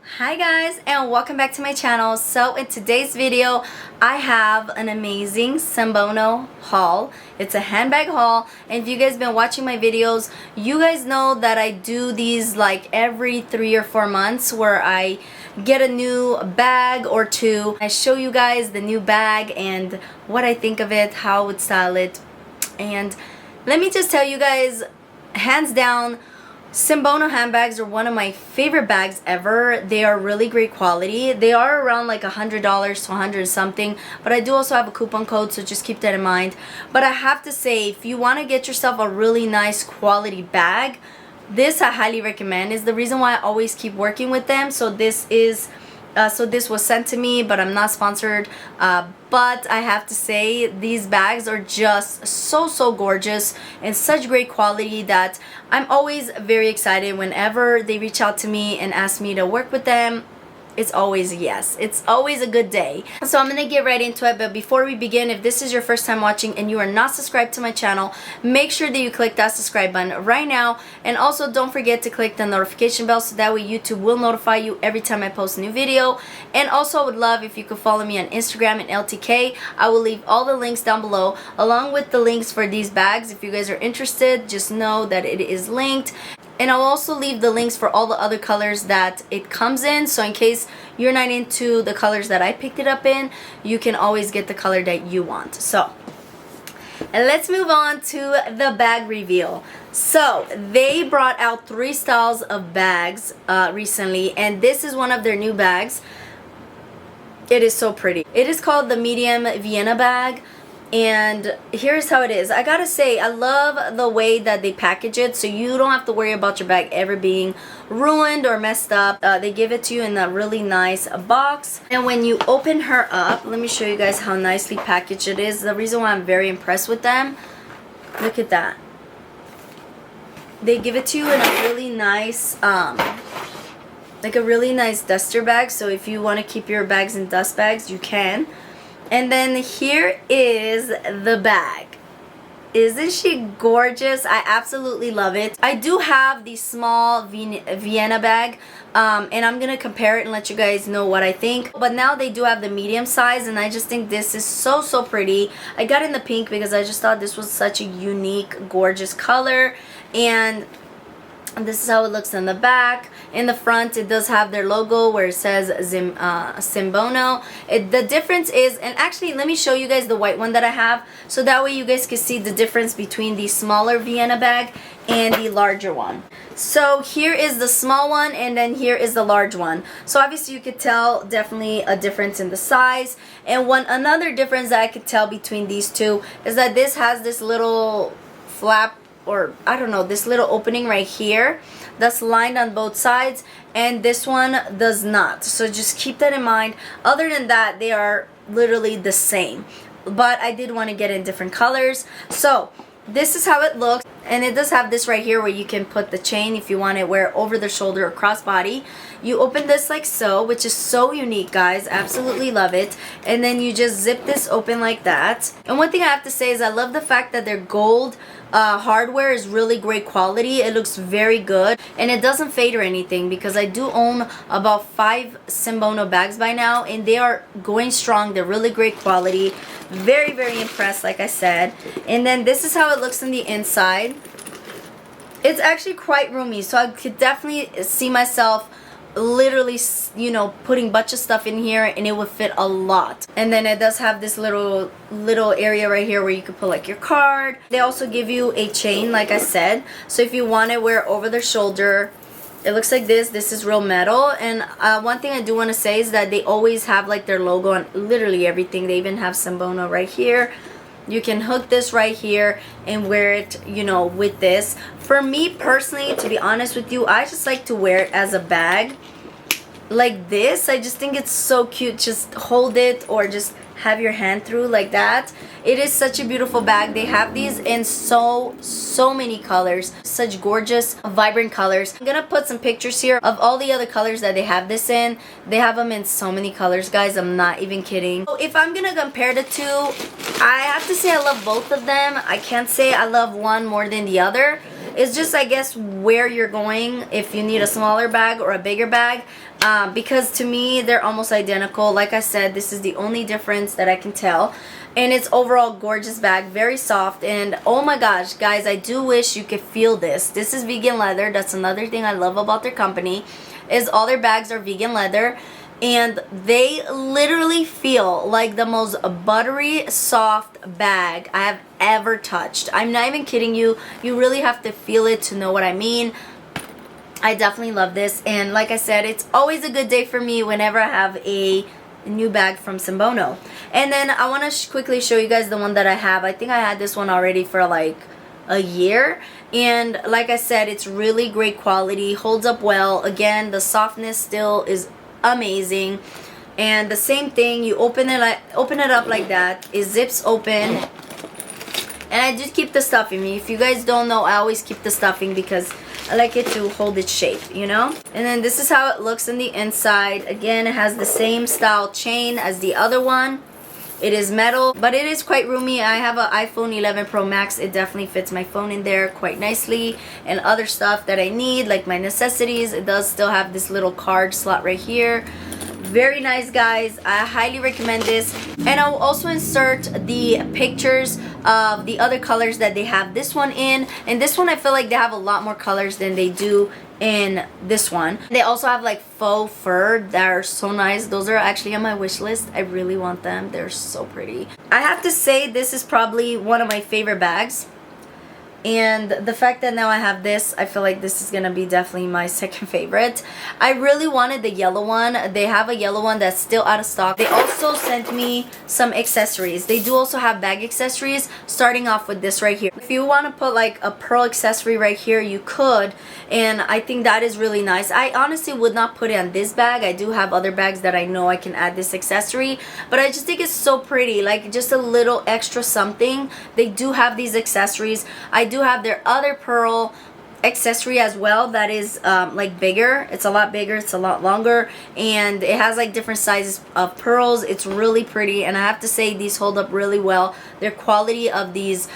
Hi guys, and welcome back to my channel. So in today's video I have an amazing SINBONO haul. It's a handbag haul, and if you guys been watching my videos, you guys know that I do these like every 3 or 4 months where I get a new bag or two. I show you guys the new bag and what I think of it, how I would style it. And let me just tell you guys, hands down, SINBONO handbags are one of my favorite bags ever. They are really great quality. They are around like $100 to 100 something, but I do also have a coupon code, so just keep that in mind. But I have to say, if you want to get yourself a really nice quality bag, this I highly recommend. Is the reason why I always keep working with them. So this was sent to me, but I'm not sponsored. But I have to say, these bags are just so gorgeous and such great quality that I'm always very excited whenever they reach out to me and ask me to work with them. It's always a yes. It's always a good day. So I'm gonna get right into it, but before we begin, if this is your first time watching and you are not subscribed to my channel, make sure that you click that subscribe button right now, and also don't forget to click the notification bell so that way YouTube will notify you every time I post a new video. And also I would love if you could follow me on Instagram and LTK. I will leave all the links down below along with the links for these bags. If you guys are interested, just know that it is linked. And I'll also leave the links for all the other colors that it comes in, so in case you're not into the colors that I picked it up in, you can always get the color that you want. So let's move on to the bag reveal. So they brought out 3 styles of bags recently, and this is one of their new bags. It is so pretty. It is called the medium Vienna bag. And here's how it is. I gotta say, I love the way that they package it, so you don't have to worry about your bag ever being ruined or messed up. They give it to you in a really nice box, and when you open her up, let me show you guys how nicely packaged it is. The reason why I'm very impressed with them, look at that. They give it to you in a really nice like a really nice duster bag, so if you want to keep your bags in dust bags, you can. And then here is the bag. Isn't she gorgeous? I absolutely love it. I do have the small Vienna bag, and I'm gonna compare it and let you guys know what I think. But now they do have the medium size, and I just think this is so pretty. I got in the pink because I just thought this was such a unique, gorgeous color. And this is how it looks in the back. In the front, it does have their logo where it says SINBONO. The difference is, and actually let me show you guys the white one that I have, so that way you guys can see the difference between the smaller Vienna bag and the larger one. So here is the small one, and then here is the large one. So obviously you could tell definitely a difference in the size. And another difference that I could tell between these two is that this has this little flap, or I don't know, this little opening right here that's lined on both sides, and this one does not. So just keep that in mind. Other than that, they are literally the same, but I did want to get in different colors. So this is how it looks, and it does have this right here where you can put the chain if you want to wear over the shoulder or crossbody. You open this like so, which is so unique, guys. Absolutely love it. And then you just zip this open like that. And one thing I have to say is I love the fact that their gold hardware is really great quality. It looks very good, and it doesn't fade or anything, because I do own about 5 SINBONO bags by now, and they are going strong. They're really great quality. Very impressed, like I said. And then this is how it looks on the inside. It's actually quite roomy, so I could definitely see myself literally, you know, putting a bunch of stuff in here, and it would fit a lot. And then it does have this little area right here where you could put like your card. They also give you a chain, like I said, so if you want to wear over the shoulder, it looks like this. This is real metal. And one thing I do want to say is that they always have like their logo on literally everything. They even have SINBONO right here. You can hook this right here and wear it, you know, with this. For me personally, to be honest with you, I just like to wear it as a bag like this. I just think it's so cute. Just hold it or just have your hand through like that. It is such a beautiful bag. They have these in so many colors, such gorgeous vibrant colors. I'm gonna put some pictures here of all the other colors that they have this in. They have them in so many colors, guys. I'm not even kidding. So if I'm gonna compare the two, I have to say I love both of them. I can't say I love one more than the other. It's just, I guess, where you're going, if you need a smaller bag or a bigger bag, because to me they're almost identical. Like I said, this is the only difference that I can tell. And it's overall gorgeous bag, very soft, and oh my gosh guys, I do wish you could feel this. This is vegan leather. That's another thing I love about their company, is all their bags are vegan leather, and they literally feel like the most buttery soft bag I have ever touched. I'm not even kidding you. You really have to feel it to know what I mean. I definitely love this, and like I said, it's always a good day for me whenever I have a new bag from SINBONO. And then I want to quickly show you guys the one that I have. I think I had this one already for like a year, and like I said, it's really great quality, holds up well. Again, the softness still is amazing, and the same thing, you open it up like that, it zips open, and I just keep the stuffing. If you guys don't know, I always keep the stuffing because I like it to hold its shape, you know. And then this is how it looks in the inside. Again, it has the same style chain as the other one. It is metal, but it is quite roomy. I have an iPhone 11 Pro Max. It definitely fits my phone in there quite nicely, and other stuff that I need, like my necessities. It does still have this little card slot right here. Very nice, guys. I highly recommend this, and I'll also insert the pictures of the other colors that they have this one in. And this one, I feel like they have a lot more colors than they do in this one. They also have like faux fur that are so nice. Those are actually on my wish list. I really want them. They're so pretty. I have to say, this is probably one of my favorite bags. And the fact that now I have this, I feel like this is gonna be definitely my second favorite. I really wanted the yellow one. They have a yellow one that's still out of stock. They also sent me some accessories. They do also have bag accessories, starting off with this right here. If you want to put like a pearl accessory right here, you could, and I think that is really nice. I honestly would not put it on this bag. I do have other bags that I know I can add this accessory, but I just think it's so pretty, like just a little extra something. They do have these accessories. I do have their other pearl accessory as well that is like bigger. It's a lot bigger, it's a lot longer, and it has like different sizes of pearls. It's really pretty, and I have to say these hold up really well. Their quality of these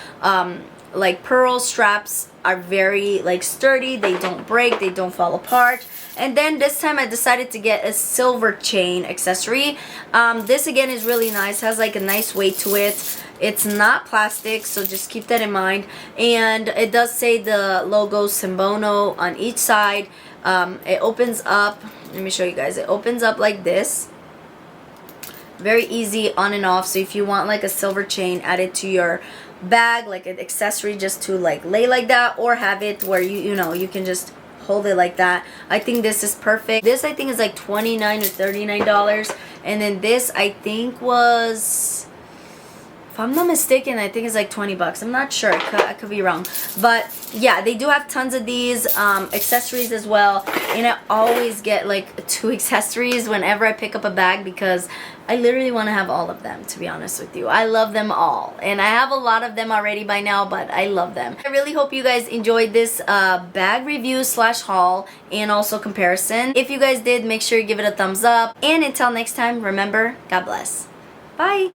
like pearl straps are very like sturdy. They don't break, they don't fall apart. And then this time I decided to get a silver chain accessory. This again is really nice, has like a nice weight to it. It's not plastic, so just keep that in mind. And it does say the logo SINBONO on each side. It opens up, let me show you guys. It opens up like this. Very easy on and off. So if you want like a silver chain added to your bag, like an accessory just to like lay like that, or have it where you know, you can just hold it like that. I think this is perfect. This I think is like $29 or $39, and then this I think was, if I'm not mistaken, I think it's like 20 bucks. I'm not sure. I could be wrong. But yeah, they do have tons of these accessories as well. And I always get like 2 accessories whenever I pick up a bag because I literally want to have all of them, to be honest with you. I love them all. And I have a lot of them already by now, but I love them. I really hope you guys enjoyed this bag review slash haul and also comparison. If you guys did, make sure you give it a thumbs up. And until next time, remember, God bless. Bye.